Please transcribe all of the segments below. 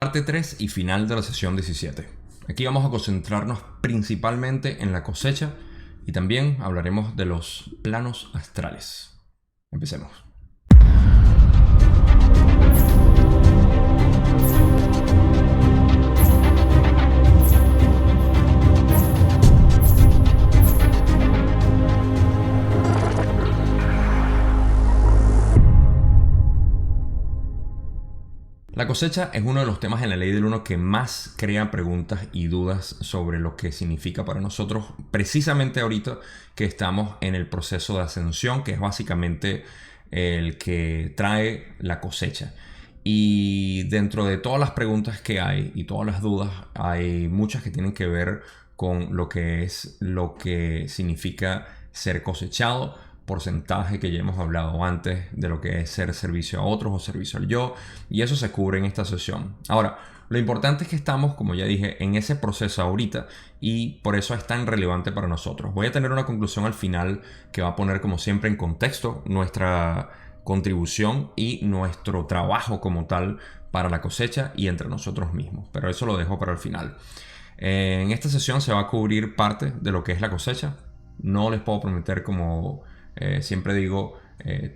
Parte 3 y final de la sesión 17. Aquí vamos a concentrarnos principalmente en la cosecha y también hablaremos de los planos astrales. Empecemos. La cosecha es uno de los temas en la ley del uno que más crea preguntas y dudas sobre lo que significa para nosotros, precisamente ahorita que estamos en el proceso de ascensión, que es básicamente el que trae la cosecha. Y dentro de todas las preguntas que hay y todas las dudas, hay muchas que tienen que ver con lo que significa ser cosechado, porcentaje que ya hemos hablado antes de lo que es ser servicio a otros o servicio al yo, y eso se cubre en esta sesión. Ahora, lo importante es que estamos, como ya dije, en ese proceso ahorita y por eso es tan relevante para nosotros. Voy a tener una conclusión al final que va a poner, como siempre, en contexto nuestra contribución y nuestro trabajo como tal para la cosecha y entre nosotros mismos, pero eso lo dejo para el final. En esta sesión se va a cubrir parte de lo que es la cosecha. No les puedo prometer, como siempre digo,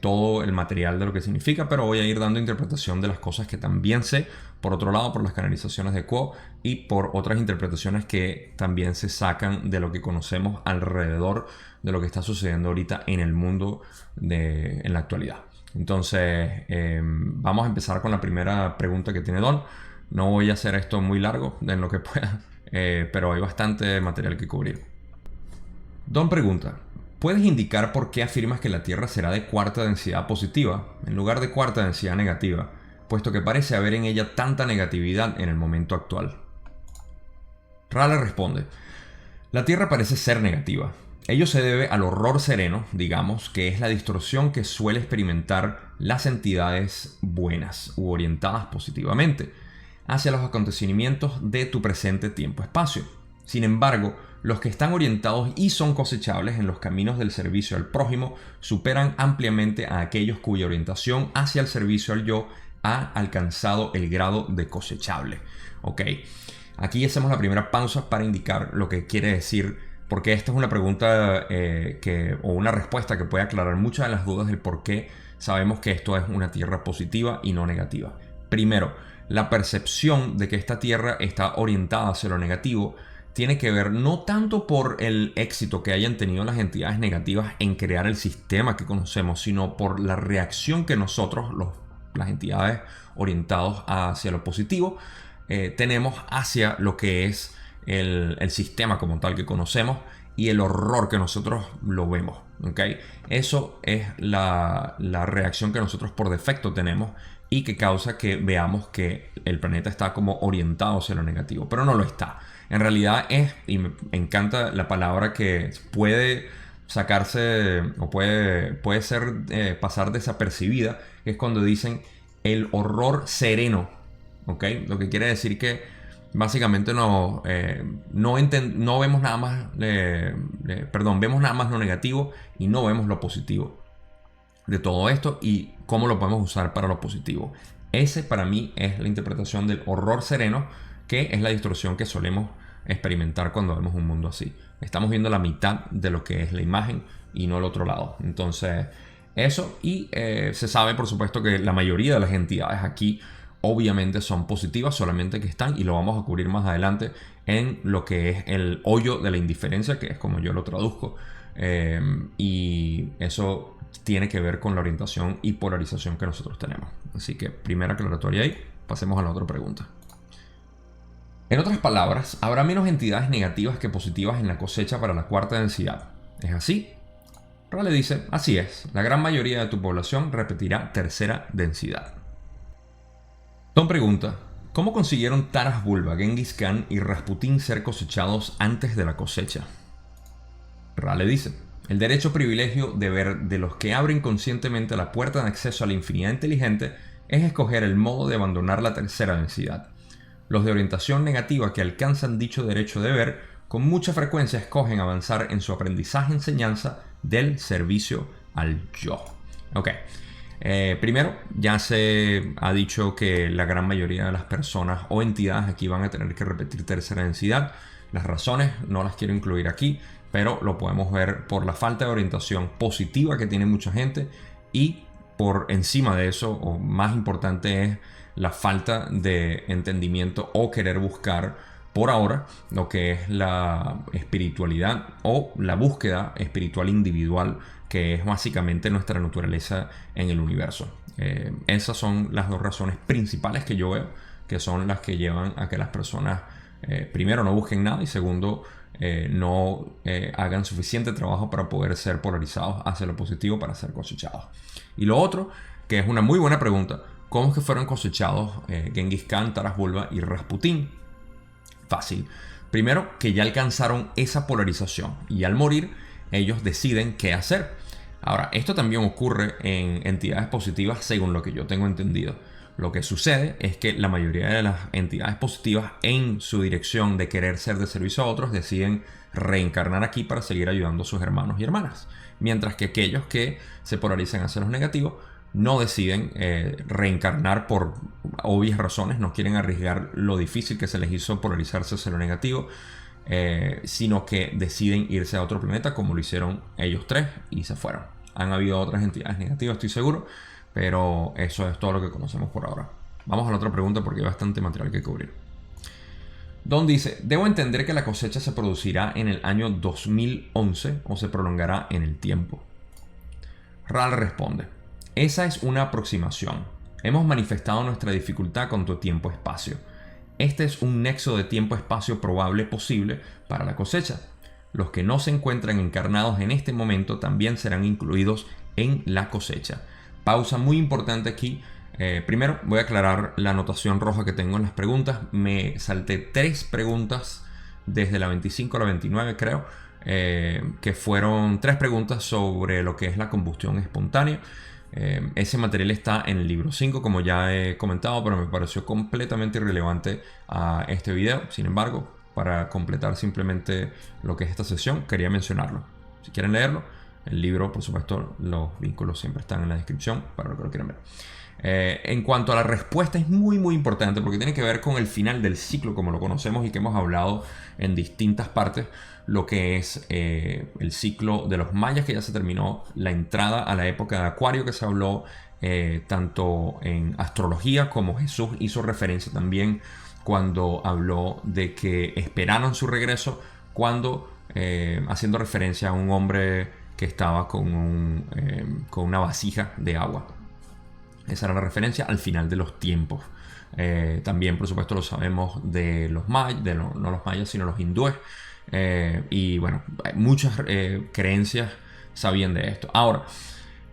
todo el material de lo que significa, pero voy a ir dando interpretación de las cosas que también sé, por otro lado por las canalizaciones de Q'uo y por otras interpretaciones que también se sacan de lo que conocemos alrededor de lo que está sucediendo ahorita en el mundo en la actualidad. Entonces vamos a empezar con la primera pregunta que tiene Don. No voy a hacer esto muy largo en lo que pueda, pero hay bastante material que cubrir. Don pregunta: ¿puedes indicar por qué afirmas que la Tierra será de cuarta densidad positiva en lugar de cuarta densidad negativa, puesto que parece haber en ella tanta negatividad en el momento actual? Ra le responde: la Tierra parece ser negativa. Ello se debe al horror sereno, digamos, que es la distorsión que suele experimentar las entidades buenas u orientadas positivamente hacia los acontecimientos de tu presente tiempo-espacio. Sin embargo, los que están orientados y son cosechables en los caminos del servicio al prójimo superan ampliamente a aquellos cuya orientación hacia el servicio al yo ha alcanzado el grado de cosechable. Ok, aquí hacemos la primera pausa para indicar lo que quiere decir, porque esta es una pregunta o una respuesta que puede aclarar muchas de las dudas del por qué sabemos que esto es una tierra positiva y no negativa. Primero, la percepción de que esta tierra está orientada hacia lo negativo tiene que ver no tanto por el éxito que hayan tenido las entidades negativas en crear el sistema que conocemos, sino por la reacción que nosotros, las entidades orientados hacia lo positivo, tenemos hacia lo que es el sistema como tal que conocemos y el horror que nosotros lo vemos. ¿Okay? Eso es la reacción que nosotros por defecto tenemos y que causa que veamos que el planeta está como orientado hacia lo negativo, pero no lo está. En realidad es, y me encanta la palabra que puede sacarse o puede ser pasar desapercibida, que es cuando dicen el horror sereno. ¿Ok? Lo que quiere decir que básicamente no vemos nada más, vemos nada más lo negativo y no vemos lo positivo de todo esto y cómo lo podemos usar para lo positivo. Ese para mí es la interpretación del horror sereno, que es la distorsión que solemos experimentar cuando vemos un mundo así. Estamos viendo la mitad de lo que es la imagen y no el otro lado. Entonces eso, y se sabe por supuesto que la mayoría de las entidades aquí obviamente son positivas, solamente que están, y lo vamos a cubrir más adelante, en lo que es el hoyo de la indiferencia, que es como yo lo traduzco, y eso tiene que ver con la orientación y polarización que nosotros tenemos. Así que primera aclaratoria ahí, pasemos a la otra pregunta. En otras palabras, ¿habrá menos entidades negativas que positivas en la cosecha para la cuarta densidad? ¿Es así? Ra le dice: así es, la gran mayoría de tu población repetirá tercera densidad. Don pregunta: ¿cómo consiguieron Taras Bulba, Genghis Khan y Rasputín ser cosechados antes de la cosecha? Ra le dice: el derecho privilegio de ver de los que abren conscientemente la puerta de acceso a la infinidad inteligente es escoger el modo de abandonar la tercera densidad. Los de orientación negativa que alcanzan dicho derecho de ver con mucha frecuencia escogen avanzar en su aprendizaje-enseñanza del servicio al yo. Ok, Primero, ya se ha dicho que la gran mayoría de las personas o entidades aquí van a tener que repetir tercera densidad. Las razones no las quiero incluir aquí, pero lo podemos ver por la falta de orientación positiva que tiene mucha gente, y por encima de eso, o más importante, es la falta de entendimiento o querer buscar por ahora lo que es la espiritualidad o la búsqueda espiritual individual, que es básicamente nuestra naturaleza en el universo. Esas son las dos razones principales que yo veo, que son las que llevan a que las personas primero no busquen nada, y segundo no hagan suficiente trabajo para poder ser polarizados hacia lo positivo para ser cosechados. Y lo otro, que es una muy buena pregunta: ¿cómo es que fueron cosechados Genghis Khan, Taras Bulba y Rasputín? Fácil. Primero, que ya alcanzaron esa polarización y al morir ellos deciden qué hacer. Ahora, esto también ocurre en entidades positivas según lo que yo tengo entendido. Lo que sucede es que la mayoría de las entidades positivas, en su dirección de querer ser de servicio a otros, deciden reencarnar aquí para seguir ayudando a sus hermanos y hermanas. Mientras que aquellos que se polarizan hacia los negativos no deciden reencarnar por obvias razones, no quieren arriesgar lo difícil que se les hizo polarizarse hacia lo negativo, sino que deciden irse a otro planeta, como lo hicieron ellos tres, y se fueron. Han habido otras entidades negativas, estoy seguro, pero eso es todo lo que conocemos por ahora. Vamos a la otra pregunta porque hay bastante material que cubrir. Don dice: ¿debo entender que la cosecha se producirá en el año 2011 o se prolongará en el tiempo? Ral responde: esa es una aproximación. Hemos manifestado nuestra dificultad con tu tiempo-espacio. Este es un nexo de tiempo-espacio probable posible para la cosecha. Los que no se encuentran encarnados en este momento también serán incluidos en la cosecha. Pausa muy importante aquí. Primero voy a aclarar la anotación roja que tengo en las preguntas. Me salté 3 preguntas desde la 25 a la 29, creo, que fueron 3 preguntas sobre lo que es la combustión espontánea. Ese material está en el libro 5, como ya he comentado, pero me pareció completamente irrelevante a este video. Sin embargo, para completar simplemente lo que es esta sesión, quería mencionarlo. Si quieren leerlo, el libro, por supuesto, los vínculos siempre están en la descripción para los que lo quieran ver. En cuanto a la respuesta, es muy importante porque tiene que ver con el final del ciclo como lo conocemos y que hemos hablado en distintas partes, lo que es el ciclo de los mayas, que ya se terminó, la entrada a la época de Acuario, que se habló tanto en astrología, como Jesús hizo referencia también cuando habló de que esperaron su regreso, cuando haciendo referencia a un hombre que estaba con una vasija de agua. Esa era la referencia al final de los tiempos. También, por supuesto, lo sabemos de los mayas, no los mayas, sino los hindúes. Y bueno, muchas creencias sabían de esto. Ahora,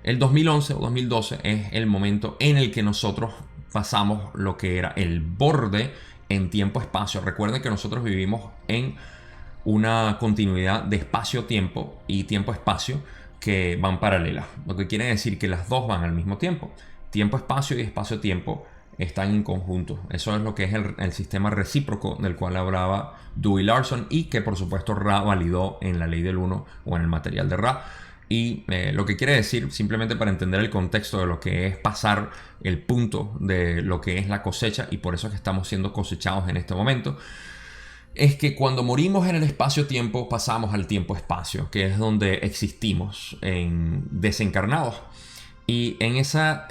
el 2011 o 2012 es el momento en el que nosotros pasamos lo que era el borde en tiempo-espacio. Recuerden que nosotros vivimos en una continuidad de espacio-tiempo y tiempo-espacio que van paralelas, lo que quiere decir que las dos van al mismo tiempo. Tiempo-espacio y espacio-tiempo están en conjunto. Eso es lo que es el sistema recíproco del cual hablaba Dewey Larson, y que por supuesto Ra validó en la ley del 1 o en el material de Ra. Y lo que quiere decir, simplemente para entender el contexto de lo que es pasar el punto de lo que es la cosecha, y por eso es que estamos siendo cosechados en este momento, es que cuando morimos en el espacio-tiempo pasamos al tiempo-espacio, que es donde existimos desencarnados. Y en esa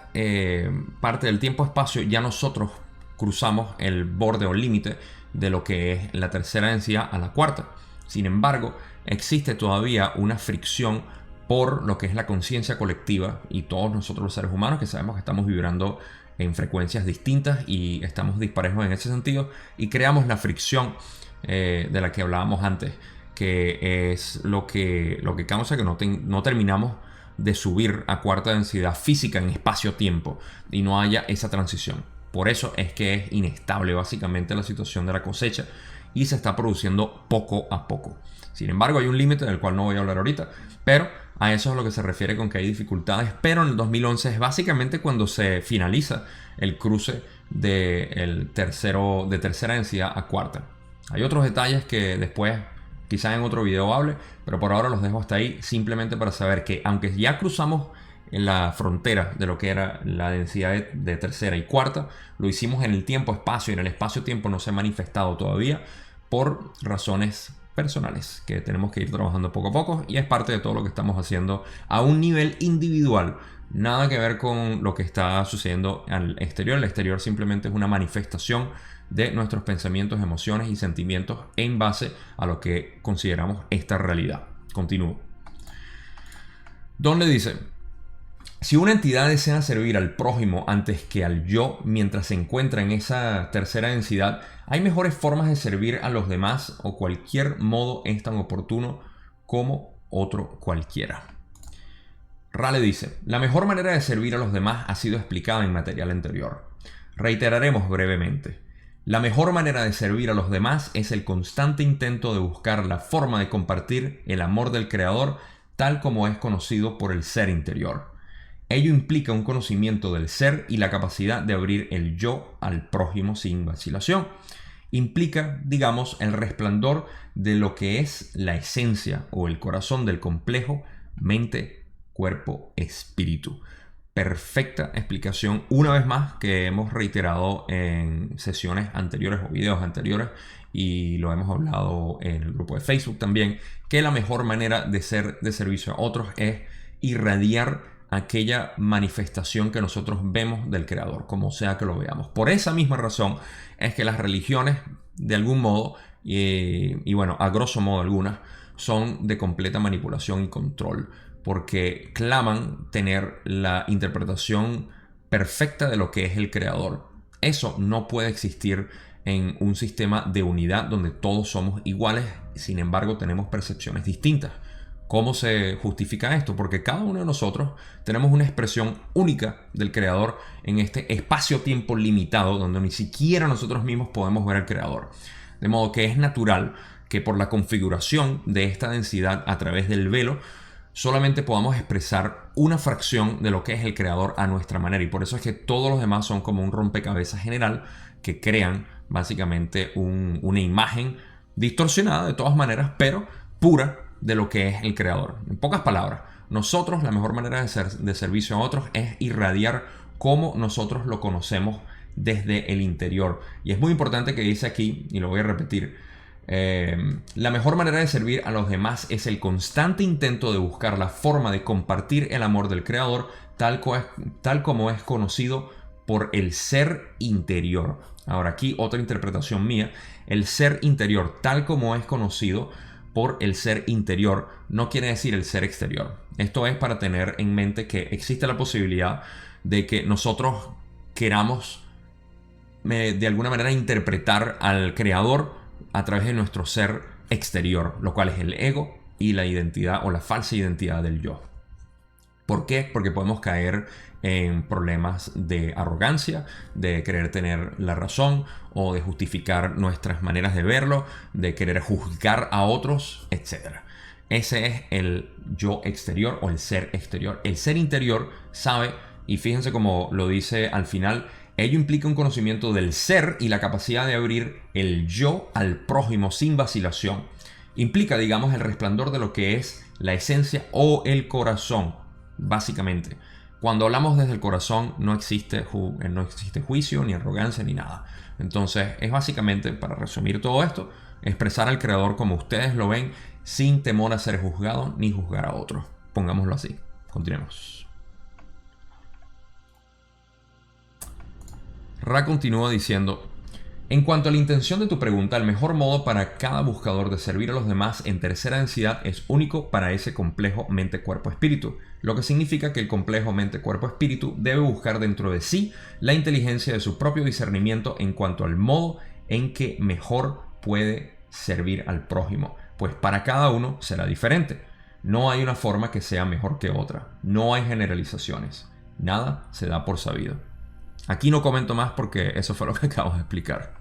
parte del tiempo-espacio ya nosotros cruzamos el borde o límite de lo que es la tercera densidad a la cuarta. Sin embargo, existe todavía una fricción por lo que es la conciencia colectiva, y todos nosotros los seres humanos, que sabemos que estamos vibrando en frecuencias distintas y estamos disparejos en ese sentido, y creamos la fricción de la que hablábamos antes, que es lo que causa que no terminamos de subir a cuarta densidad física en espacio-tiempo y no haya esa transición. Por eso es que es inestable básicamente la situación de la cosecha y se está produciendo poco a poco. Sin embargo, hay un límite del cual no voy a hablar ahorita, pero a eso es a lo que se refiere con que hay dificultades. Pero en el 2011 es básicamente cuando se finaliza el cruce de tercera densidad a cuarta. Hay otros detalles que después quizás en otro video hable, pero por ahora los dejo hasta ahí, simplemente para saber que aunque ya cruzamos en la frontera de lo que era la densidad de tercera y cuarta. Lo hicimos en el tiempo-espacio y en el espacio-tiempo no se ha manifestado todavía por razones personales que tenemos que ir trabajando poco a poco, y es parte de todo lo que estamos haciendo a un nivel individual. Nada que ver con lo que está sucediendo al exterior. El exterior simplemente es una manifestación de nuestros pensamientos, emociones y sentimientos en base a lo que consideramos esta realidad. Continúo. Don le dice: si una entidad desea servir al prójimo antes que al yo mientras se encuentra en esa tercera densidad, hay mejores formas de servir a los demás, o cualquier modo es tan oportuno como otro cualquiera. Ra le dice: la mejor manera de servir a los demás ha sido explicada en material anterior. Reiteraremos brevemente. La mejor manera de servir a los demás es el constante intento de buscar la forma de compartir el amor del Creador tal como es conocido por el ser interior. Ello implica un conocimiento del ser y la capacidad de abrir el yo al prójimo sin vacilación. Implica, digamos, el resplandor de lo que es la esencia o el corazón del complejo mente, cuerpo, espíritu. Perfecta explicación, una vez más, que hemos reiterado en sesiones anteriores o videos anteriores, y lo hemos hablado en el grupo de Facebook también, que la mejor manera de ser de servicio a otros es irradiar aquella manifestación que nosotros vemos del Creador, como sea que lo veamos. Por esa misma razón es que las religiones, de algún modo, y bueno, a grosso modo algunas, son de completa manipulación y control, porque claman tener la interpretación perfecta de lo que es el Creador. Eso no puede existir en un sistema de unidad donde todos somos iguales, sin embargo tenemos percepciones distintas. ¿Cómo se justifica esto? Porque cada uno de nosotros tenemos una expresión única del Creador en este espacio-tiempo limitado donde ni siquiera nosotros mismos podemos ver al Creador. De modo que es natural que por la configuración de esta densidad a través del velo solamente podamos expresar una fracción de lo que es el Creador a nuestra manera, y por eso es que todos los demás son como un rompecabezas general que crean básicamente una imagen distorsionada de todas maneras, pero pura de lo que es el Creador. En pocas palabras, nosotros, la mejor manera de servicio a otros es irradiar cómo nosotros lo conocemos desde el interior. Y es muy importante que dice aquí, y lo voy a repetir, la mejor manera de servir a los demás es el constante intento de buscar la forma de compartir el amor del Creador tal como es conocido por el ser interior. Ahora aquí otra interpretación mía: el ser interior tal como es conocido por el ser interior no quiere decir el ser exterior. Esto es para tener en mente que existe la posibilidad de que nosotros queramos de alguna manera interpretar al Creador a través de nuestro ser exterior, lo cual es el ego y la identidad o la falsa identidad del yo. ¿Por qué? Porque podemos caer en problemas de arrogancia, de querer tener la razón o de justificar nuestras maneras de verlo, de querer juzgar a otros, etc. Ese es el yo exterior o el ser exterior. El ser interior sabe, y fíjense cómo lo dice al final, ello implica un conocimiento del ser y la capacidad de abrir el yo al prójimo sin vacilación. Implica, digamos, el resplandor de lo que es la esencia o el corazón, básicamente. Cuando hablamos desde el corazón no existe juicio, ni arrogancia, ni nada. Entonces es básicamente, para resumir todo esto, expresar al Creador como ustedes lo ven, sin temor a ser juzgado ni juzgar a otros. Pongámoslo así. Continuemos. Ra continúa diciendo: en cuanto a la intención de tu pregunta, el mejor modo para cada buscador de servir a los demás en tercera densidad es único para ese complejo mente-cuerpo-espíritu, lo que significa que el complejo mente-cuerpo-espíritu debe buscar dentro de sí la inteligencia de su propio discernimiento en cuanto al modo en que mejor puede servir al prójimo, pues para cada uno será diferente. No hay una forma que sea mejor que otra, no hay generalizaciones, nada se da por sabido. Aquí no comento más porque eso fue lo que acabo de explicar.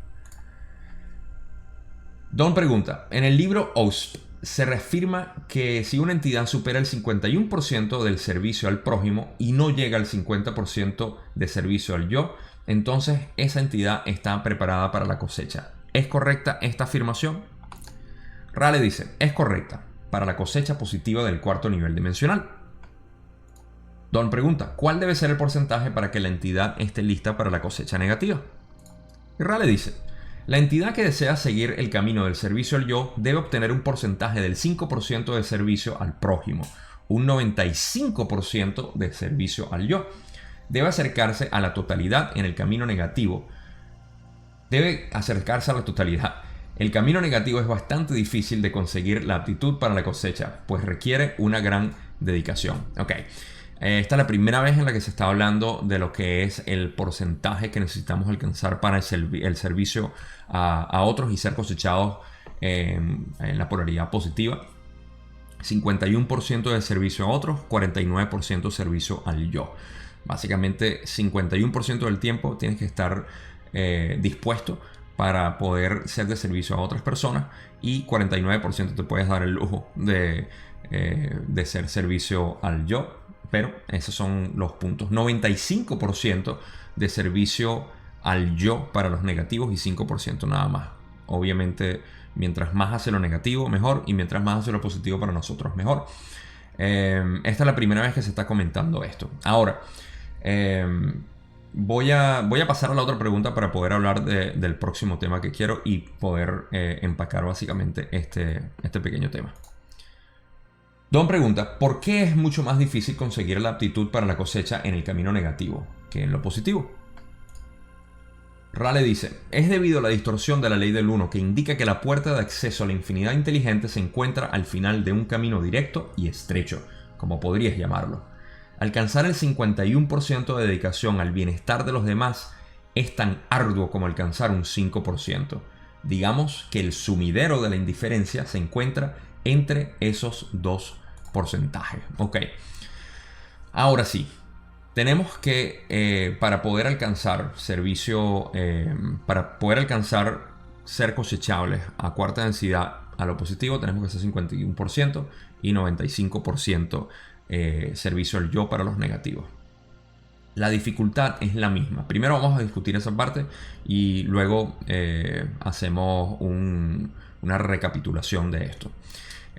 Don pregunta: en el libro Ost se reafirma que si una entidad supera el 51% del servicio al prójimo y no llega al 50% de servicio al yo, entonces esa entidad está preparada para la cosecha. ¿Es correcta esta afirmación? Ra le dice: es correcta para la cosecha positiva del cuarto nivel dimensional. Don pregunta, ¿cuál debe ser el porcentaje para que la entidad esté lista para la cosecha negativa? Y Rale dice, la entidad que desea seguir el camino del servicio al yo debe obtener un porcentaje del 5% de servicio al prójimo, un 95% de servicio al yo. Debe acercarse a la totalidad en el camino negativo. Debe acercarse a la totalidad. El camino negativo es bastante difícil de conseguir la aptitud para la cosecha, pues requiere una gran dedicación. Ok. Esta es la primera vez en la que se está hablando de lo que es el porcentaje que necesitamos alcanzar para el servicio a otros y ser cosechados en la polaridad positiva. 51% de servicio a otros, 49% servicio al yo. Básicamente 51% del tiempo tienes que estar dispuesto para poder ser de servicio a otras personas y 49% te puedes dar el lujo de ser servicio al yo. Pero esos son los puntos. 95% de servicio al yo para los negativos y 5% nada más. Obviamente, mientras más hace lo negativo, mejor. Y mientras más hace lo positivo para nosotros, mejor. Esta es la primera vez que se está comentando esto. Ahora, voy a pasar a la otra pregunta para poder hablar del próximo tema que quiero y poder empacar básicamente este pequeño tema. Don pregunta, ¿por qué es mucho más difícil conseguir la aptitud para la cosecha en el camino negativo que en lo positivo? Rale dice, es debido a la distorsión de la ley del 1 que indica que la puerta de acceso a la infinidad inteligente se encuentra al final de un camino directo y estrecho, como podrías llamarlo. Alcanzar el 51% de dedicación al bienestar de los demás es tan arduo como alcanzar un 5%. Digamos que el sumidero de la indiferencia se encuentra entre esos dos porcentajes. Ok. Ahora sí. Tenemos que, para poder alcanzar servicio, para poder alcanzar ser cosechables a cuarta densidad a lo positivo, tenemos que hacer 51% y 95% servicio al yo para los negativos. La dificultad es la misma. Primero vamos a discutir esa parte y luego hacemos una recapitulación de esto.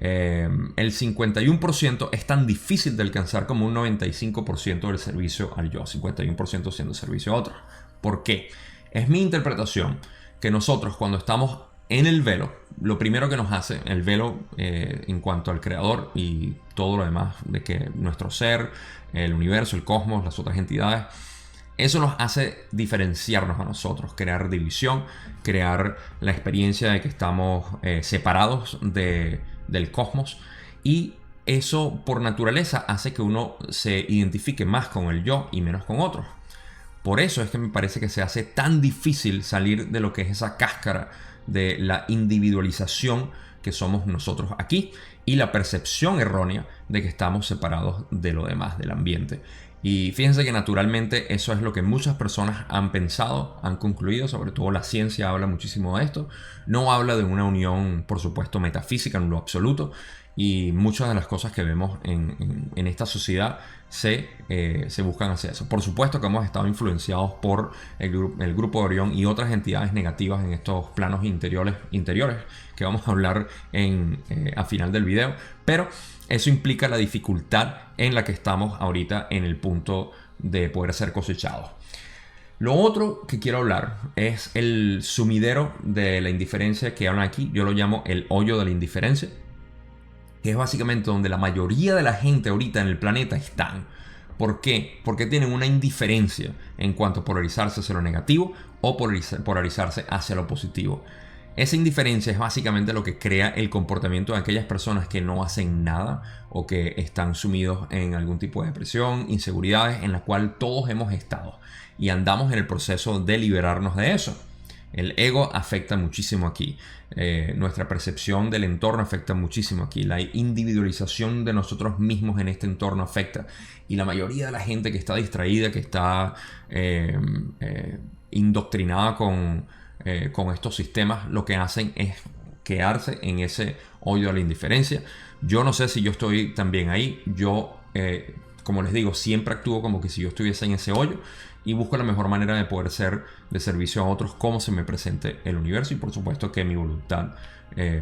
El 51% es tan difícil de alcanzar como un 95% del servicio al yo, 51% siendo servicio a otros. ¿Por qué? Es mi interpretación que nosotros cuando estamos en el velo, lo primero que nos hace el velo en cuanto al creador y todo lo demás de que nuestro ser, el universo, el cosmos, las otras entidades, eso nos hace diferenciarnos a nosotros, crear división, crear la experiencia de que estamos separados del cosmos, y eso por naturaleza hace que uno se identifique más con el yo y menos con otros. Por eso es que me parece que se hace tan difícil salir de lo que es esa cáscara de la individualización que somos nosotros aquí y la percepción errónea de que estamos separados de lo demás, del ambiente. Y fíjense que naturalmente eso es lo que muchas personas han pensado, han concluido, sobre todo la ciencia habla muchísimo de esto. No habla de una unión, por supuesto, metafísica en lo absoluto, y muchas de las cosas que vemos en esta sociedad se buscan hacia eso. Por supuesto que hemos estado influenciados por el grupo de Orión y otras entidades negativas en estos planos interiores que vamos a hablar a final del video, pero eso implica la dificultad en la que estamos ahorita en el punto de poder ser cosechados. Lo otro que quiero hablar es el sumidero de la indiferencia que hablan aquí. Yo lo llamo el hoyo de la indiferencia, que es básicamente donde la mayoría de la gente ahorita en el planeta están. ¿Por qué? Porque tienen una indiferencia en cuanto a polarizarse hacia lo negativo o polarizarse hacia lo positivo. Esa indiferencia es básicamente lo que crea el comportamiento de aquellas personas que no hacen nada o que están sumidos en algún tipo de depresión, inseguridades, en la cual todos hemos estado y andamos en el proceso de liberarnos de eso. El ego afecta muchísimo aquí. Nuestra percepción del entorno afecta muchísimo aquí. La individualización de nosotros mismos en este entorno afecta. Y la mayoría de la gente que está distraída, que está indoctrinada con estos sistemas, lo que hacen es quedarse en ese hoyo de la indiferencia. Yo no sé si yo estoy también ahí. Yo, como les digo, siempre actúo como que si yo estuviese en ese hoyo y busco la mejor manera de poder ser de servicio a otros como se me presente el universo, y por supuesto que mi voluntad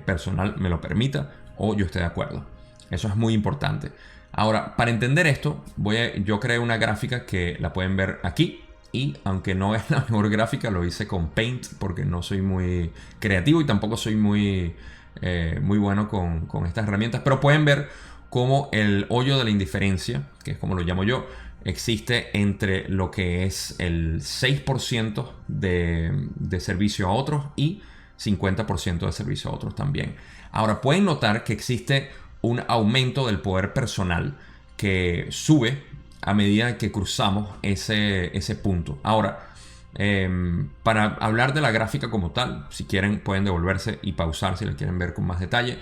personal me lo permita o yo esté de acuerdo. Eso es muy importante. Ahora, para entender esto, yo creé una gráfica que la pueden ver aquí. Y aunque no es la mejor gráfica, lo hice con Paint porque no soy muy creativo y tampoco soy muy bueno con estas herramientas. Pero pueden ver cómo el hoyo de la indiferencia, que es como lo llamo yo, existe entre lo que es el 6% de servicio a otros y 50% de servicio a otros también. Ahora, pueden notar que existe un aumento del poder personal que sube a medida que cruzamos ese punto. Ahora, para hablar de la gráfica como tal, si quieren pueden devolverse y pausar si la quieren ver con más detalle.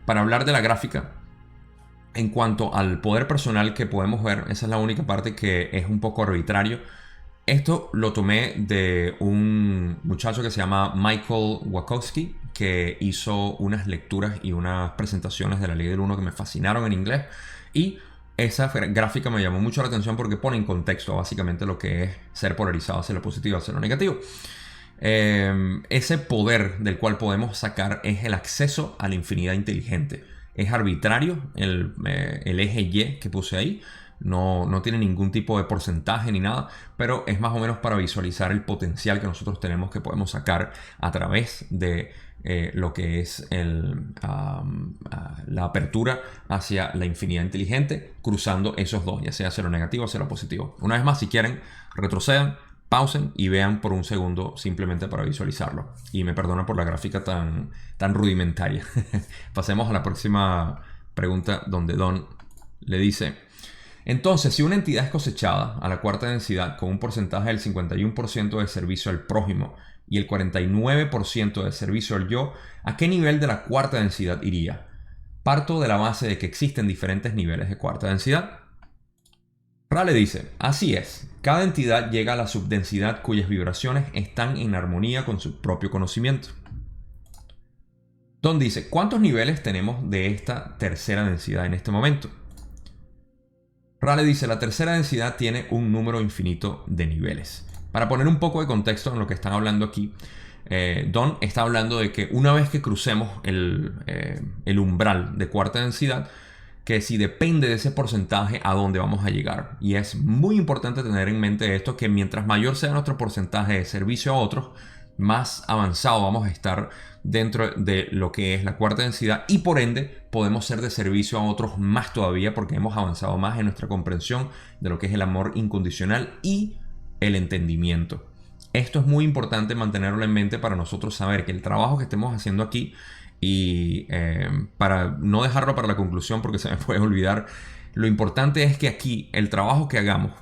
Para hablar de la gráfica, en cuanto al poder personal que podemos ver, esa es la única parte que es un poco arbitrario. Esto lo tomé de un muchacho que se llama Michael Wachowski, que hizo unas lecturas y unas presentaciones de la ley del 1 que me fascinaron en inglés. Y esa gráfica me llamó mucho la atención porque pone en contexto básicamente lo que es ser polarizado hacia lo positivo, hacia lo negativo. Ese poder del cual podemos sacar es el acceso a la infinidad inteligente. Es arbitrario el eje Y que puse ahí. No tiene ningún tipo de porcentaje ni nada, pero es más o menos para visualizar el potencial que nosotros tenemos, que podemos sacar a través de lo que es la apertura hacia la infinidad inteligente, cruzando esos dos, ya sea hacia lo negativo o hacia lo positivo. Una vez más, si quieren, retrocedan, pausen y vean por un segundo simplemente para visualizarlo. Y me perdona por la gráfica tan rudimentaria. Pasemos a la próxima pregunta, donde Don le dice: entonces, si una entidad es cosechada a la cuarta densidad con un porcentaje del 51% de servicio al prójimo y el 49% de servicio al yo, ¿a qué nivel de la cuarta densidad iría? Parto de la base de que existen diferentes niveles de cuarta densidad. Rale dice: así es, cada entidad llega a la subdensidad cuyas vibraciones están en armonía con su propio conocimiento. Don dice: ¿cuántos niveles tenemos de esta tercera densidad en este momento? Rale dice: la tercera densidad tiene un número infinito de niveles. Para poner un poco de contexto en lo que están hablando aquí, Don está hablando de que una vez que crucemos el umbral de cuarta densidad, que si depende de ese porcentaje a dónde vamos a llegar. Y es muy importante tener en mente esto, que mientras mayor sea nuestro porcentaje de servicio a otros, más avanzado vamos a estar dentro de lo que es la cuarta densidad, y por ende podemos ser de servicio a otros más todavía, porque hemos avanzado más en nuestra comprensión de lo que es el amor incondicional y el entendimiento. Esto es muy importante mantenerlo en mente para nosotros saber que el trabajo que estemos haciendo aquí, y para no dejarlo para la conclusión porque se me puede olvidar, lo importante es que aquí el trabajo que hagamos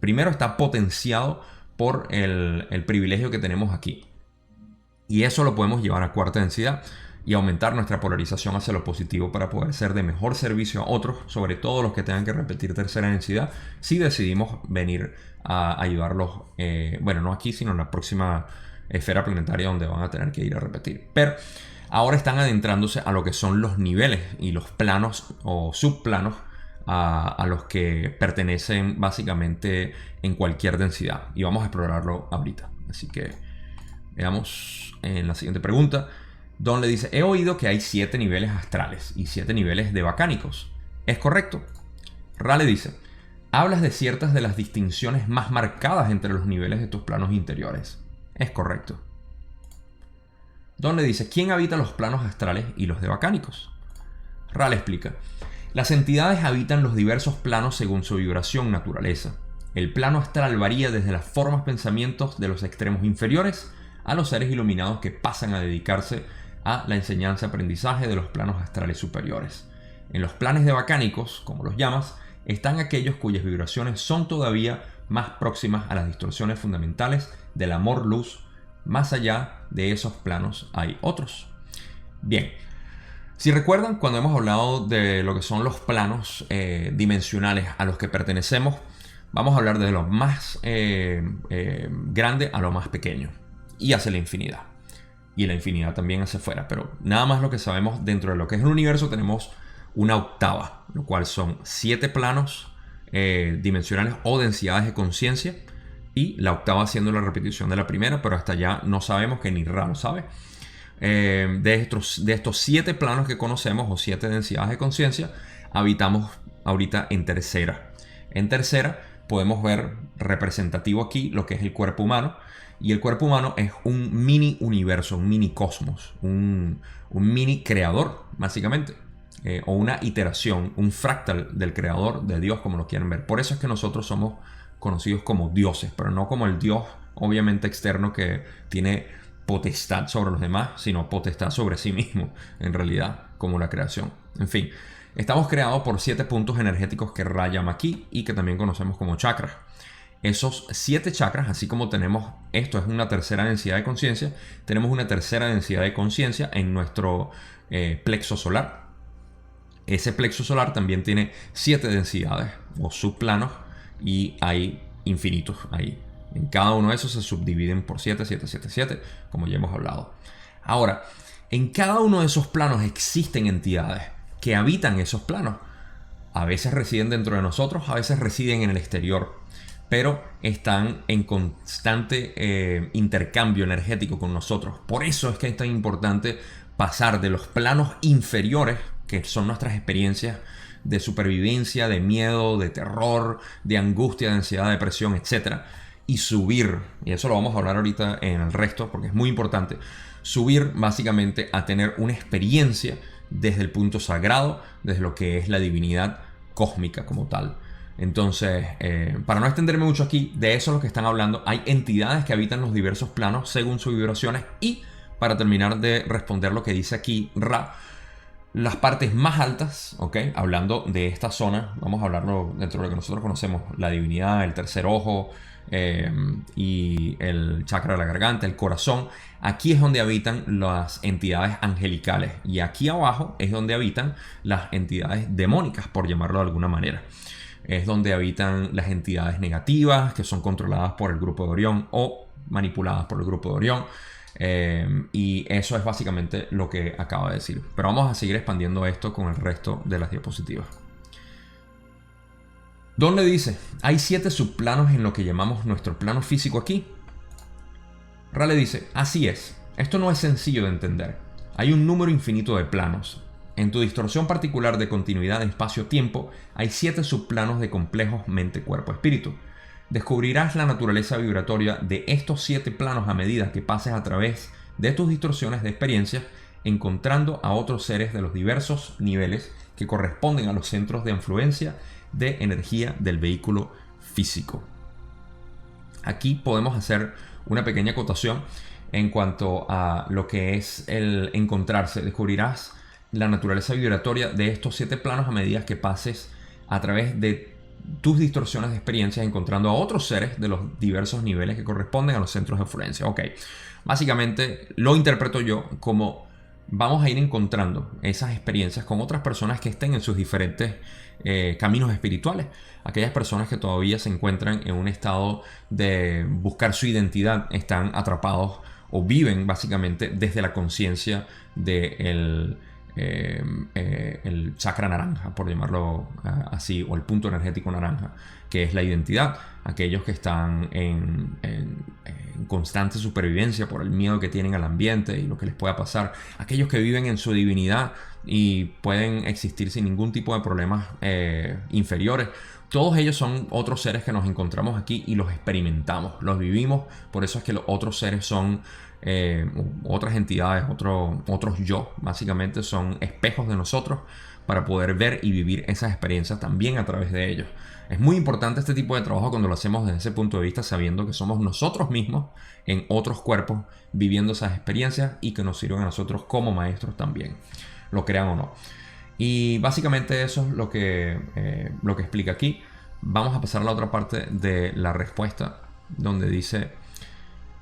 primero está potenciado por el privilegio que tenemos aquí. Y eso lo podemos llevar a cuarta densidad y aumentar nuestra polarización hacia lo positivo para poder ser de mejor servicio a otros, sobre todo los que tengan que repetir tercera densidad, si decidimos venir a ayudarlos, bueno, no aquí, sino en la próxima esfera planetaria donde van a tener que ir a repetir. Pero ahora están adentrándose a lo que son los niveles y los planos o subplanos a los que pertenecen básicamente en cualquier densidad. Y vamos a explorarlo ahorita. Así que veamos en la siguiente pregunta. Don le dice: he oído que hay 7 niveles astrales y 7 niveles devacánicos. ¿Es correcto? Ra le dice: hablas de ciertas de las distinciones más marcadas entre los niveles de tus planos interiores. Es correcto. Don le dice: ¿quién habita los planos astrales y los devacánicos? Ra le explica: las entidades habitan los diversos planos según su vibración naturaleza. El plano astral varía desde las formas pensamientos de los extremos inferiores a los seres iluminados que pasan a dedicarse a la enseñanza-aprendizaje de los planos astrales superiores. En los planes devacánicos, como los llamas, están aquellos cuyas vibraciones son todavía más próximas a las distorsiones fundamentales del amor-luz. Más allá de esos planos hay otros. Bien, si recuerdan, cuando hemos hablado de lo que son los planos dimensionales a los que pertenecemos, vamos a hablar de lo más grande a lo más pequeño y hacia la infinidad. Y la infinidad también hacia afuera. Pero nada más lo que sabemos dentro de lo que es el universo, tenemos una octava, lo cual son 7 planos dimensionales o densidades de conciencia. Y la octava siendo la repetición de la primera, pero hasta allá no sabemos, que ni Ra lo sabe. De estos 7 planos que conocemos o 7 densidades de conciencia, habitamos ahorita en tercera. En tercera podemos ver representativo aquí lo que es el cuerpo humano. Y el cuerpo humano es un mini universo, un mini cosmos, un mini creador, básicamente. O una iteración, un fractal del creador, de Dios, como lo quieran ver. Por eso es que nosotros somos conocidos como dioses, pero no como el Dios obviamente externo que tiene potestad sobre los demás, sino potestad sobre sí mismo, en realidad, como la creación. En fin, estamos creados por 7 puntos energéticos que Ra llama aquí y que también conocemos como chakras. Esos 7 chakras, así como tenemos, esto es una tercera densidad de conciencia, tenemos una tercera densidad de conciencia en nuestro plexo solar. Ese plexo solar también tiene 7 densidades o subplanos y hay infinitos ahí. En cada uno de esos se subdividen por 7, 7, 7, 7, como ya hemos hablado. Ahora, en cada uno de esos planos existen entidades que habitan esos planos. A veces residen dentro de nosotros, a veces residen en el exterior, pero están en constante intercambio energético con nosotros. Por eso es que es tan importante pasar de los planos inferiores, que son nuestras experiencias de supervivencia, de miedo, de terror, de angustia, de ansiedad, de depresión, etc. Y subir, y eso lo vamos a hablar ahorita en el resto porque es muy importante, subir básicamente a tener una experiencia desde el punto sagrado, desde lo que es la divinidad cósmica como tal. Entonces, para no extenderme mucho aquí, de eso es lo que están hablando. Hay entidades que habitan los diversos planos según sus vibraciones. Y para terminar de responder lo que dice aquí Ra, las partes más altas, ¿ok? Hablando de esta zona, vamos a hablarlo dentro de lo que nosotros conocemos, la divinidad, el tercer ojo y el chakra de la garganta, el corazón. Aquí es donde habitan las entidades angelicales y aquí abajo es donde habitan las entidades demónicas, por llamarlo de alguna manera. Es donde habitan las entidades negativas que son controladas por el grupo de Orión o manipuladas por el grupo de Orión. Y eso es básicamente lo que acabo de decir. Pero vamos a seguir expandiendo esto con el resto de las diapositivas. Don le dice, hay 7 subplanos en lo que llamamos nuestro plano físico aquí. Ra le dice, así es, esto no es sencillo de entender. Hay un número infinito de planos. En tu distorsión particular de continuidad de espacio-tiempo, hay 7 subplanos de complejos mente-cuerpo-espíritu. Descubrirás la naturaleza vibratoria de estos 7 planos a medida que pases a través de tus distorsiones de experiencias, encontrando a otros seres de los diversos niveles que corresponden a los centros de influencia de energía del vehículo físico. Aquí podemos hacer una pequeña acotación en cuanto a lo que es el encontrarse. Descubrirás la naturaleza vibratoria de estos 7 planos a medida que pases a través de tus distorsiones de experiencias, encontrando a otros seres de los diversos niveles que corresponden a los centros de influencia. Ok, básicamente lo interpreto yo como vamos a ir encontrando esas experiencias con otras personas que estén en sus diferentes caminos espirituales. Aquellas personas que todavía se encuentran en un estado de buscar su identidad, están atrapados o viven básicamente desde la conciencia del el chakra naranja, por llamarlo así, o el punto energético naranja, que es la identidad. Aquellos que están en constante supervivencia por el miedo que tienen al ambiente y lo que les pueda pasar. Aquellos que viven en su divinidad y pueden existir sin ningún tipo de problemas inferiores. Todos ellos son otros seres que nos encontramos aquí y los experimentamos, los vivimos. Por eso es que los otros seres son otras entidades, otros yo, básicamente son espejos de nosotros para poder ver y vivir esas experiencias también a través de ellos. Es muy importante este tipo de trabajo cuando lo hacemos desde ese punto de vista, sabiendo que somos nosotros mismos en otros cuerpos viviendo esas experiencias y que nos sirven a nosotros como maestros también, lo crean o no. Y básicamente eso es lo que explica aquí. Vamos a pasar a la otra parte de la respuesta, donde dice: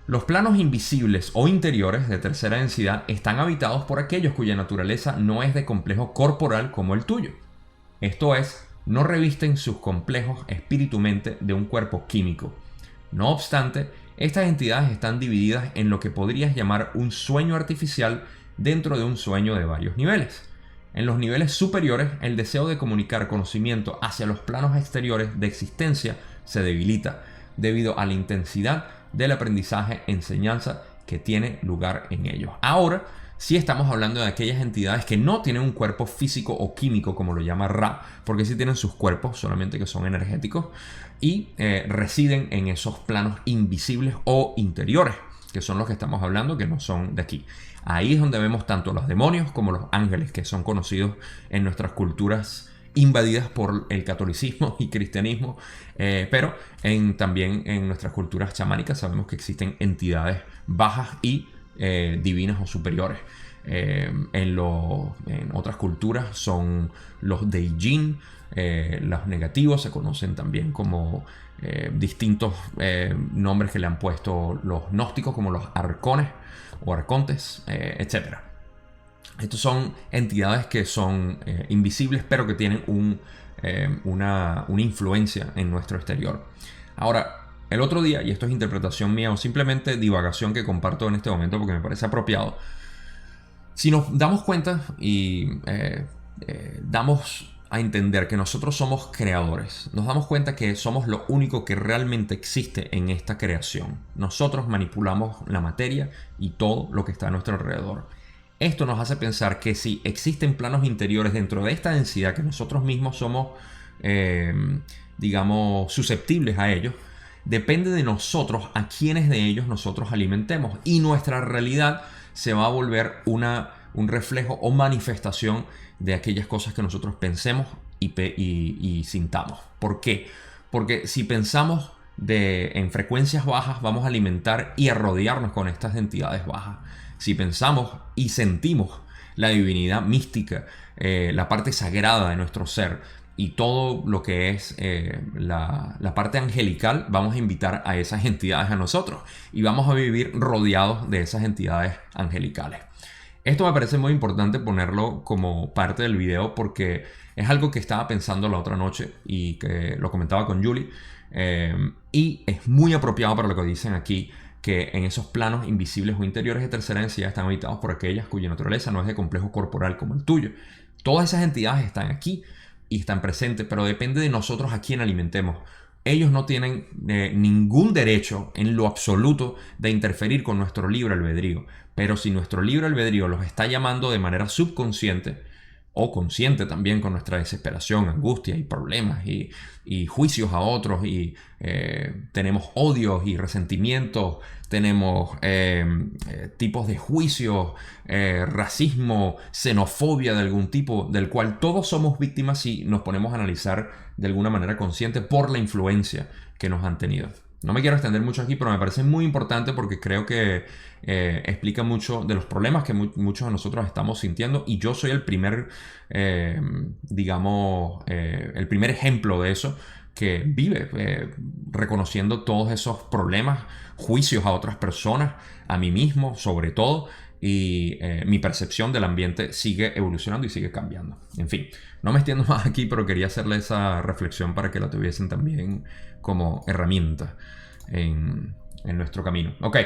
los planos invisibles o interiores de tercera densidad están habitados por aquellos cuya naturaleza no es de complejo corporal como el tuyo. Esto es, no revisten sus complejos espíritu-mente de un cuerpo químico. No obstante, estas entidades están divididas en lo que podrías llamar un sueño artificial dentro de un sueño de varios niveles. En los niveles superiores, el deseo de comunicar conocimiento hacia los planos exteriores de existencia se debilita debido a la intensidad del aprendizaje-enseñanza que tiene lugar en ellos. Ahora sí estamos hablando de aquellas entidades que no tienen un cuerpo físico o químico, como lo llama Ra, porque sí tienen sus cuerpos, solamente que son energéticos, y residen en esos planos invisibles o interiores, que son los que estamos hablando, que no son de aquí. Ahí es donde vemos tanto los demonios como los ángeles, que son conocidos en nuestras culturas invadidas por el catolicismo y cristianismo, pero también en nuestras culturas chamánicas sabemos que existen entidades bajas y divinas o superiores. En otras culturas son los Deijin, los negativos se conocen también como distintos nombres que le han puesto los gnósticos, como los arcones o arcontes, etc. Estos son entidades que son invisibles, pero que tienen una influencia en nuestro exterior. Ahora, el otro día, y esto es interpretación mía o simplemente divagación que comparto en este momento porque me parece apropiado, si nos damos cuenta y damos a entender que nosotros somos creadores, nos damos cuenta que somos lo único que realmente existe en esta creación. Nosotros manipulamos la materia y todo lo que está a nuestro alrededor. Esto nos hace pensar que si existen planos interiores dentro de esta densidad, que nosotros mismos somos, digamos, susceptibles a ellos, depende de nosotros a quienes de ellos nosotros alimentemos. Y nuestra realidad se va a volver un reflejo o manifestación de aquellas cosas que nosotros pensemos y sintamos. ¿Por qué? Porque si pensamos en frecuencias bajas, vamos a alimentar y a rodearnos con estas entidades bajas. Si pensamos y sentimos la divinidad mística, la parte sagrada de nuestro ser y todo lo que es la parte angelical, vamos a invitar a esas entidades a nosotros y vamos a vivir rodeados de esas entidades angelicales. Esto me parece muy importante ponerlo como parte del video porque es algo que estaba pensando la otra noche y que lo comentaba con Julie, y es muy apropiado para lo que dicen aquí, que en esos planos invisibles o interiores de tercera densidad están habitados por aquellas cuya naturaleza no es de complejo corporal como el tuyo. Todas esas entidades están aquí y están presentes, pero depende de nosotros a quién alimentemos. Ellos no tienen ningún derecho en lo absoluto de interferir con nuestro libre albedrío, pero si nuestro libre albedrío los está llamando de manera subconsciente o consciente también con nuestra desesperación, angustia y problemas y juicios a otros y tenemos odios y resentimientos, tenemos tipos de juicios, racismo, xenofobia de algún tipo, del cual todos somos víctimas si nos ponemos a analizar de alguna manera consciente por la influencia que nos han tenido. No me quiero extender mucho aquí, pero me parece muy importante porque creo que explica mucho de los problemas que muchos de nosotros estamos sintiendo y yo soy el primer, digamos, el primer ejemplo de eso que vive reconociendo todos esos problemas, juicios a otras personas, a mí mismo sobre todo, y mi percepción del ambiente sigue evolucionando y sigue cambiando. En fin, no me extiendo más aquí, pero quería hacerle esa reflexión para que la tuviesen también como herramienta en nuestro camino. Ok,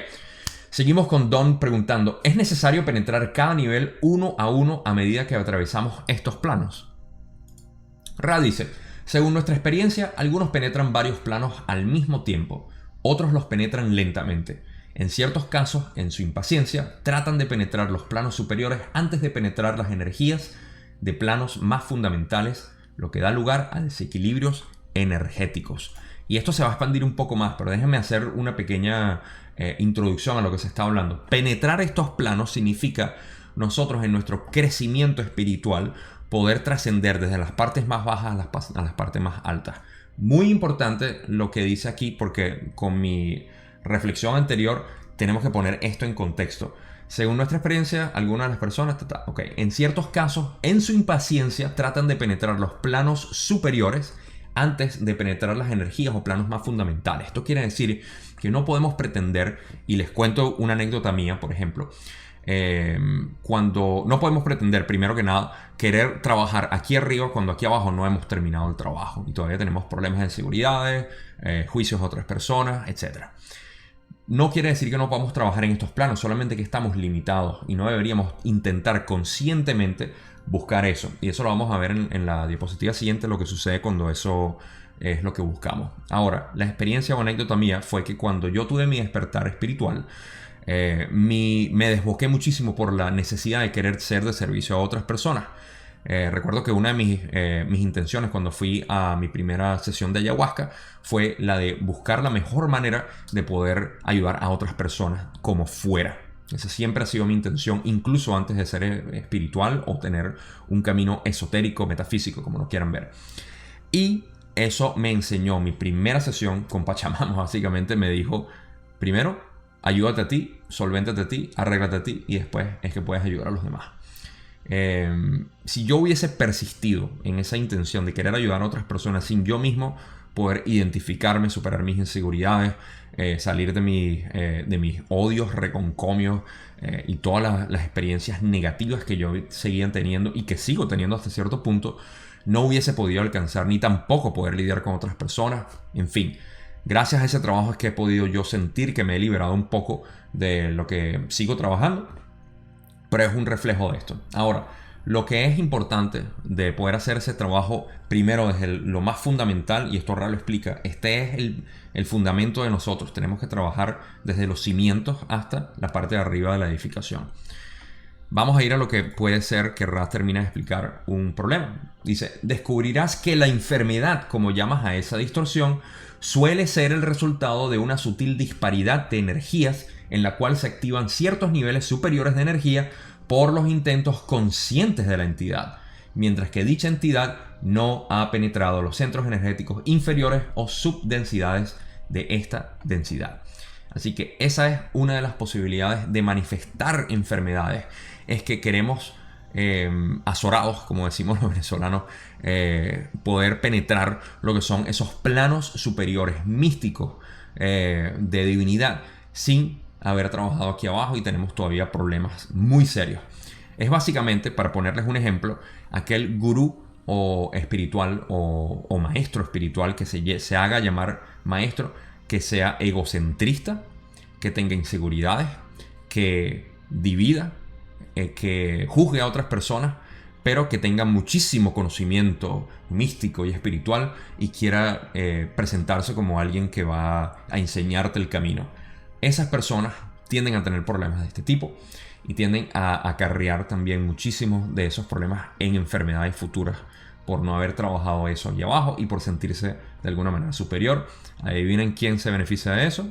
seguimos con Don preguntando, ¿es necesario penetrar cada nivel uno a medida que atravesamos estos planos? Ra dice, según nuestra experiencia, algunos penetran varios planos al mismo tiempo, otros los penetran lentamente. En ciertos casos, en su impaciencia, tratan de penetrar los planos superiores antes de penetrar las energías de planos más fundamentales, lo que da lugar a desequilibrios energéticos. Y esto se va a expandir un poco más, pero déjenme hacer una pequeña introducción a lo que se está hablando. Penetrar estos planos significa nosotros en nuestro crecimiento espiritual poder trascender desde las partes más bajas a las partes más altas. Muy importante lo que dice aquí porque con mi reflexión anterior tenemos que poner esto en contexto. Según nuestra experiencia, algunas de las personas, en ciertos casos, en su impaciencia, tratan de penetrar los planos superiores antes de penetrar las energías o planos más fundamentales. Esto quiere decir que no podemos pretender, y les cuento una anécdota mía, por ejemplo, cuando no podemos pretender, primero que nada, querer trabajar aquí arriba cuando aquí abajo no hemos terminado el trabajo y todavía tenemos problemas de inseguridades, juicios a otras personas, etc. No quiere decir que no podamos trabajar en estos planos, solamente que estamos limitados y no deberíamos intentar conscientemente buscar eso. Y eso lo vamos a ver en la diapositiva siguiente, lo que sucede cuando eso es lo que buscamos. Ahora, la experiencia o anécdota mía fue que cuando yo tuve mi despertar espiritual, Me desboqué muchísimo por la necesidad de querer ser de servicio a otras personas. Recuerdo que una de mis intenciones cuando fui a mi primera sesión de ayahuasca fue la de buscar la mejor manera de poder ayudar a otras personas como fuera. Esa siempre ha sido mi intención, incluso antes de ser espiritual o tener un camino esotérico, metafísico, como lo quieran ver. Y eso me enseñó mi primera sesión con Pachamama. Básicamente me dijo, primero, ayúdate a ti, solvéntate a ti, arréglate a ti y después es que puedes ayudar a los demás. Si yo hubiese persistido en esa intención de querer ayudar a otras personas sin yo mismo poder identificarme, superar mis inseguridades, salir de mis odios, reconcomios y todas las experiencias negativas que yo seguía teniendo y que sigo teniendo hasta cierto punto, no hubiese podido alcanzar ni tampoco poder lidiar con otras personas. En fin, gracias a ese trabajo es que he podido yo sentir que me he liberado un poco de lo que sigo trabajando, pero es un reflejo de esto. Ahora, lo que es importante de poder hacer ese trabajo, primero desde lo más fundamental, y esto Ra lo explica, este es el fundamento de nosotros. Tenemos que trabajar desde los cimientos hasta la parte de arriba de la edificación. Vamos a ir a lo que puede ser que Ra termine de explicar un problema. Dice, descubrirás que la enfermedad, como llamas a esa distorsión, suele ser el resultado de una sutil disparidad de energías en la cual se activan ciertos niveles superiores de energía por los intentos conscientes de la entidad, mientras que dicha entidad no ha penetrado los centros energéticos inferiores o subdensidades de esta densidad. Así que esa es una de las posibilidades de manifestar enfermedades, es que queremos azorados, como decimos los venezolanos, poder penetrar lo que son esos planos superiores místicos de divinidad sin haber trabajado aquí abajo y tenemos todavía problemas muy serios. Es básicamente, para ponerles un ejemplo, aquel gurú o espiritual o maestro espiritual que se haga llamar maestro, que sea egocentrista, que tenga inseguridades, que divida, que juzgue a otras personas, pero que tenga muchísimo conocimiento místico y espiritual y quiera presentarse como alguien que va a enseñarte el camino. Esas personas tienden a tener problemas de este tipo y tienden a acarrear también muchísimos de esos problemas en enfermedades futuras por no haber trabajado eso allí abajo y por sentirse de alguna manera superior. Adivinen quién se beneficia de eso,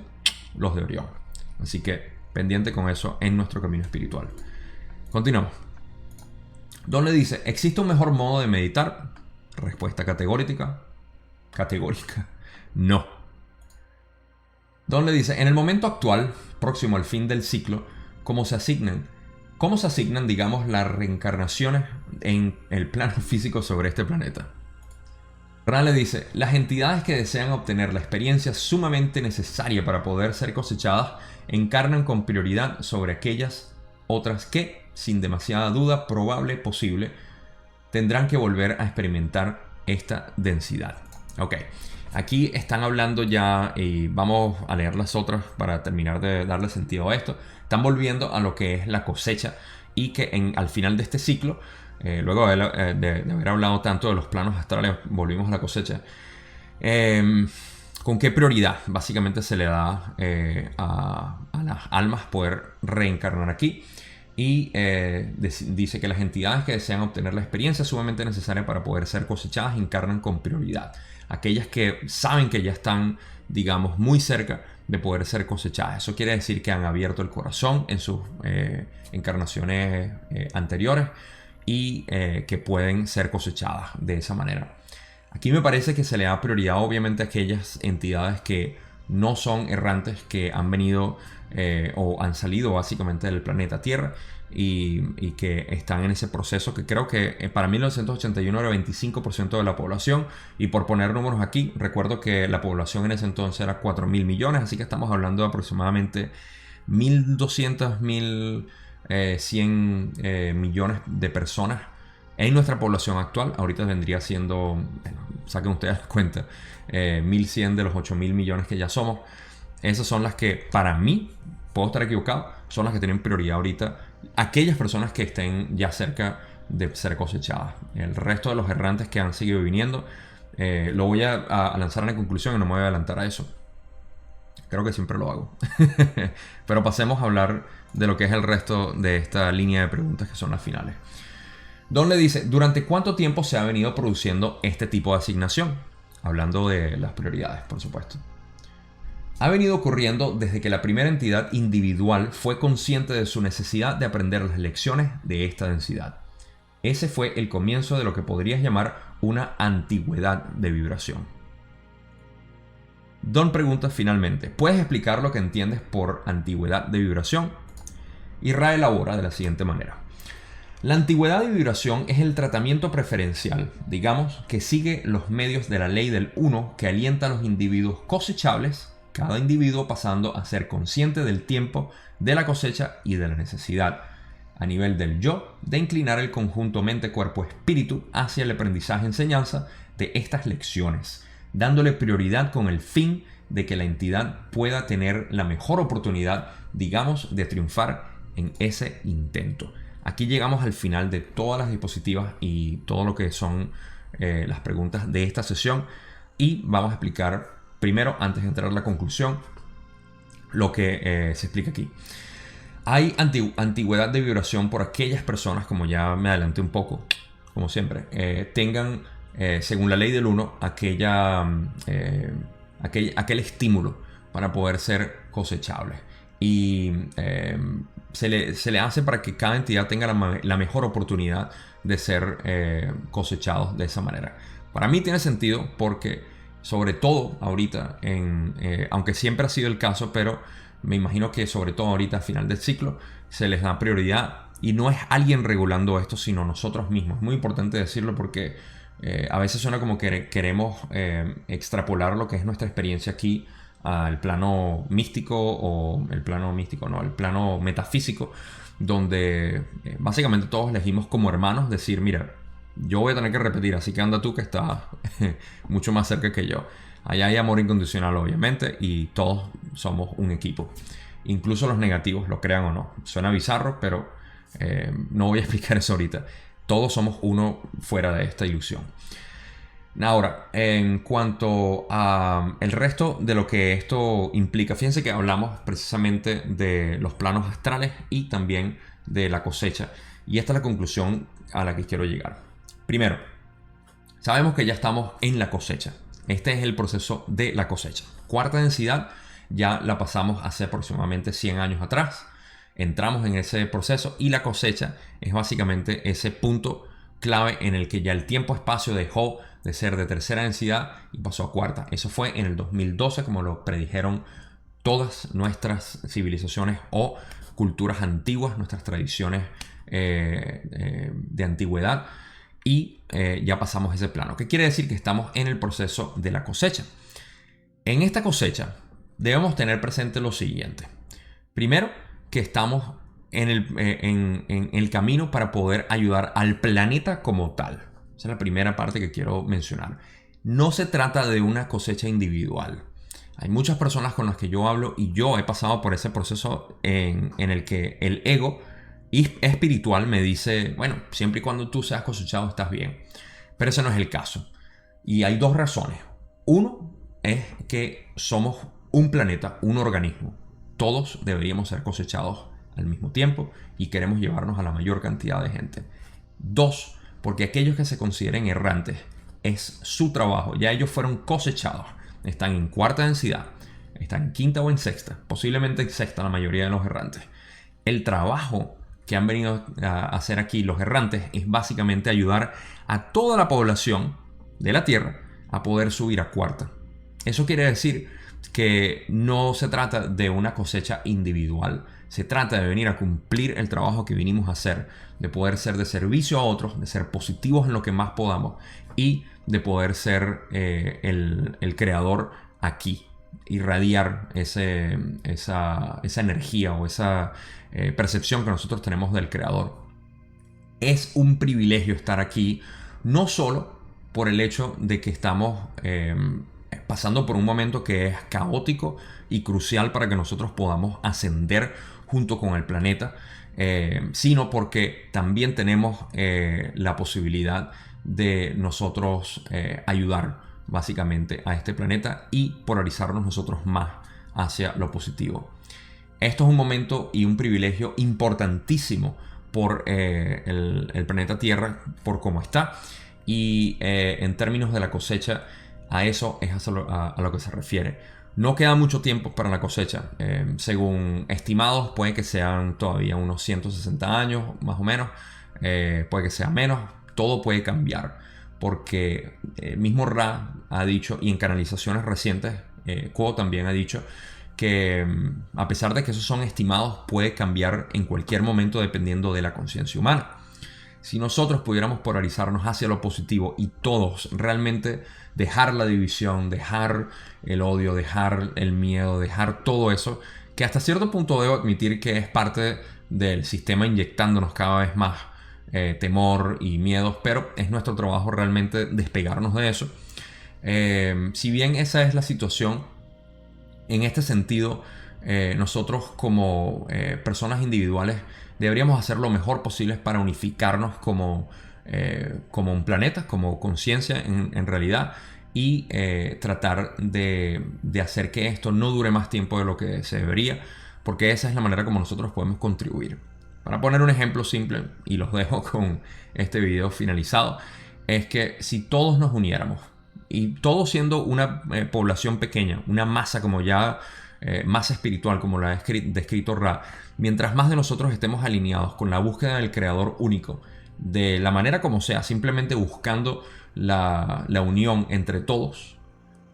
los de Orión. Así que pendiente con eso en nuestro camino espiritual. Continuamos. Don le dice, ¿existe un mejor modo de meditar? Respuesta categórica. No. Don le dice, en el momento actual, próximo al fin del ciclo, ¿cómo se asignan, digamos, las reencarnaciones en el plano físico sobre este planeta? Ra le dice, las entidades que desean obtener la experiencia sumamente necesaria para poder ser cosechadas encarnan con prioridad sobre aquellas otras que, sin demasiada duda posible, tendrán que volver a experimentar esta densidad. Ok, aquí están hablando ya, y vamos a leer las otras para terminar de darle sentido a esto. Están volviendo a lo que es la cosecha y que al final de este ciclo, luego de haber hablado tanto de los planos astrales, volvimos a la cosecha. ¿Con qué prioridad básicamente se le da a las almas poder reencarnar aquí? Y dice que las entidades que desean obtener la experiencia sumamente necesaria para poder ser cosechadas encarnan con prioridad. Aquellas que saben que ya están, digamos, muy cerca de poder ser cosechadas. Eso quiere decir que han abierto el corazón en sus encarnaciones anteriores y que pueden ser cosechadas de esa manera. Aquí me parece que se le da prioridad obviamente a aquellas entidades que no son errantes, que han venido o han salido básicamente del planeta Tierra y que están en ese proceso que creo que para 1981 era 25% de la población, y por poner números aquí, recuerdo que la población en ese entonces era 4.000 millones, así que estamos hablando de aproximadamente 1.200, 1.100 millones de personas en nuestra población actual. Ahorita vendría siendo, bueno, saquen ustedes cuenta, 1.100 de los 8.000 millones que ya somos. Esas son las que, para mí, puedo estar equivocado, son las que tienen prioridad ahorita. Aquellas personas que estén ya cerca de ser cosechadas. El resto de los errantes que han seguido viniendo, lo voy a lanzar en la conclusión y no me voy a adelantar a eso. Creo que siempre lo hago. Pero pasemos a hablar de lo que es el resto de esta línea de preguntas que son las finales. Don le dice, ¿durante cuánto tiempo se ha venido produciendo este tipo de asignación? Hablando de las prioridades, por supuesto. Ha venido ocurriendo desde que la primera entidad individual fue consciente de su necesidad de aprender las lecciones de esta densidad. Ese fue el comienzo de lo que podrías llamar una antigüedad de vibración. Don pregunta finalmente, ¿puedes explicar lo que entiendes por antigüedad de vibración? Y Ra elabora de la siguiente manera. La antigüedad de vibración es el tratamiento preferencial, digamos, que sigue los medios de la ley del uno que alienta a los individuos cosechables, cada individuo pasando a ser consciente del tiempo, de la cosecha y de la necesidad, a nivel del yo, de inclinar el conjunto mente-cuerpo-espíritu hacia el aprendizaje-enseñanza de estas lecciones, dándole prioridad con el fin de que la entidad pueda tener la mejor oportunidad, digamos, de triunfar en ese intento. Aquí llegamos al final de todas las diapositivas y todo lo que son las preguntas de esta sesión, y vamos a explicar primero, antes de entrar a la conclusión, lo que se explica aquí. Hay antigüedad de vibración por aquellas personas, como ya me adelanté un poco, como siempre, tengan, según la ley del 1, aquel estímulo para poder ser cosechables. Y se le hace para que cada entidad tenga la mejor oportunidad de ser cosechados de esa manera. Para mí tiene sentido porque, sobre todo ahorita, aunque siempre ha sido el caso, pero me imagino que sobre todo ahorita, al final del ciclo, se les da prioridad. Y no es alguien regulando esto, sino nosotros mismos. Es muy importante decirlo porque a veces suena como que queremos extrapolar lo que es nuestra experiencia aquí al plano místico, o el plano místico, no, el plano metafísico, donde básicamente todos elegimos como hermanos decir, mira, yo voy a tener que repetir, así que anda tú que estás mucho más cerca que yo. Allá hay amor incondicional, obviamente, y todos somos un equipo. Incluso los negativos, lo crean o no. Suena bizarro, pero no voy a explicar eso ahorita. Todos somos uno fuera de esta ilusión. Ahora, en cuanto a el resto de lo que esto implica, fíjense que hablamos precisamente de los planos astrales y también de la cosecha. Y esta es la conclusión a la que quiero llegar. Primero, sabemos que ya estamos en la cosecha. Este es el proceso de la cosecha. Cuarta densidad ya la pasamos hace aproximadamente 100 años atrás. Entramos en ese proceso y la cosecha es básicamente ese punto clave en el que ya el tiempo-espacio dejó de ser de tercera densidad y pasó a cuarta. Eso fue en el 2012, como lo predijeron todas nuestras civilizaciones o culturas antiguas, nuestras tradiciones de antigüedad. Y ya pasamos ese plano. ¿Qué quiere decir? Que estamos en el proceso de la cosecha. En esta cosecha debemos tener presente lo siguiente. Primero, que estamos en el camino para poder ayudar al planeta como tal. Esa es la primera parte que quiero mencionar. No se trata de una cosecha individual. Hay muchas personas con las que yo hablo y yo he pasado por ese proceso en el que el ego espiritual me dice, bueno, siempre y cuando tú seas cosechado estás bien. Pero ese no es el caso. Y hay dos razones. Uno es que somos un planeta, un organismo. Todos deberíamos ser cosechados al mismo tiempo y queremos llevarnos a la mayor cantidad de gente. Dos, porque aquellos que se consideren errantes es su trabajo. Ya ellos fueron cosechados. Están en cuarta densidad, están en quinta o en sexta, posiblemente en sexta la mayoría de los errantes. El trabajo que han venido a hacer aquí los errantes es básicamente ayudar a toda la población de la Tierra a poder subir a cuarta. Eso quiere decir que no se trata de una cosecha individual, se trata de venir a cumplir el trabajo que vinimos a hacer, de poder ser de servicio a otros, de ser positivos en lo que más podamos y de poder ser el creador aquí, irradiar esa energía o esa percepción que nosotros tenemos del creador. Es un privilegio estar aquí, no solo por el hecho de que estamos pasando por un momento que es caótico y crucial para que nosotros podamos ascender junto con el planeta, sino porque también tenemos la posibilidad de nosotros ayudar básicamente a este planeta y polarizarnos nosotros más hacia lo positivo. Esto es un momento y un privilegio importantísimo por el planeta Tierra, por cómo está. Y en términos de la cosecha, a eso es a lo que se refiere. No queda mucho tiempo para la cosecha. Según estimados, puede que sean todavía unos 160 años, más o menos. Puede que sea menos. Todo puede cambiar. Porque el mismo Ra ha dicho, y en canalizaciones recientes, Kuo también ha dicho, que a pesar de que esos son estimados, puede cambiar en cualquier momento dependiendo de la conciencia humana. Si nosotros pudiéramos polarizarnos hacia lo positivo y todos realmente dejar la división, dejar el odio, dejar el miedo, dejar todo eso, que hasta cierto punto debo admitir que es parte del sistema inyectándonos cada vez más temor y miedos, pero es nuestro trabajo realmente despegarnos de eso. Si bien esa es la situación, en este sentido, nosotros como personas individuales deberíamos hacer lo mejor posible para unificarnos como un planeta, como conciencia en realidad, y tratar de hacer que esto no dure más tiempo de lo que se debería, porque esa es la manera como nosotros podemos contribuir. Para poner un ejemplo simple, y los dejo con este video finalizado, es que si todos nos uniéramos, y todos siendo una población pequeña, una masa como ya masa espiritual como la ha descrito Ra, mientras más de nosotros estemos alineados con la búsqueda del creador único, de la manera como sea, simplemente buscando la unión entre todos,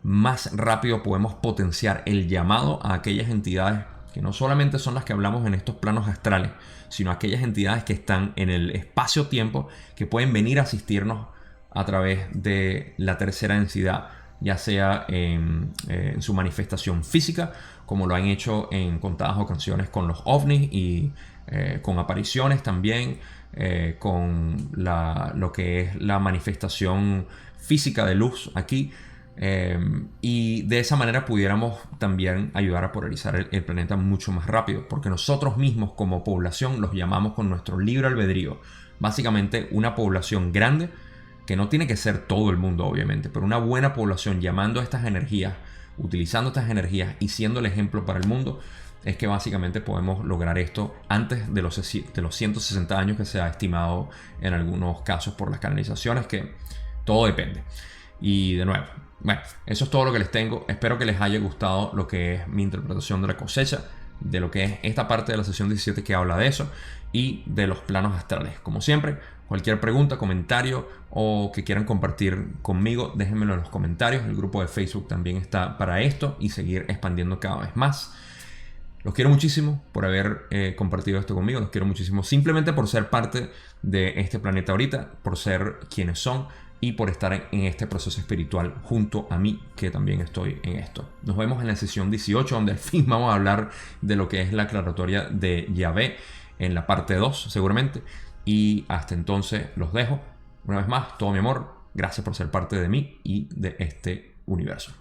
más rápido podemos potenciar el llamado a aquellas entidades que no solamente son las que hablamos en estos planos astrales, sino aquellas entidades que están en el espacio-tiempo, que pueden venir a asistirnos a través de la tercera densidad, ya sea en su manifestación física, como lo han hecho en contadas ocasiones con los ovnis y con apariciones también, con lo que es la manifestación física de luz aquí. Y de esa manera pudiéramos también ayudar a polarizar el planeta mucho más rápido, porque nosotros mismos como población los llamamos con nuestro libre albedrío. Básicamente una población grande, que no tiene que ser todo el mundo obviamente, pero una buena población llamando a estas energías, utilizando estas energías y siendo el ejemplo para el mundo, es que básicamente podemos lograr esto antes de los 160 años que se ha estimado en algunos casos por las canalizaciones, que todo depende. Y de nuevo, bueno, eso es todo lo que les tengo. Espero que les haya gustado lo que es mi interpretación de la cosecha, de lo que es esta parte de la sesión 17 que habla de eso y de los planos astrales. Como siempre, cualquier pregunta, comentario o que quieran compartir conmigo, déjenmelo en los comentarios. El grupo de Facebook también está para esto y seguir expandiendo cada vez más. Los quiero muchísimo por haber compartido esto conmigo. Los quiero muchísimo simplemente por ser parte de este planeta ahorita, por ser quienes son y por estar en este proceso espiritual junto a mí, que también estoy en esto. Nos vemos en la sesión 18, donde al fin vamos a hablar de lo que es la aclaratoria de Yahvé en la parte 2, seguramente. Y hasta entonces los dejo. Una vez más, todo mi amor. Gracias por ser parte de mí y de este universo.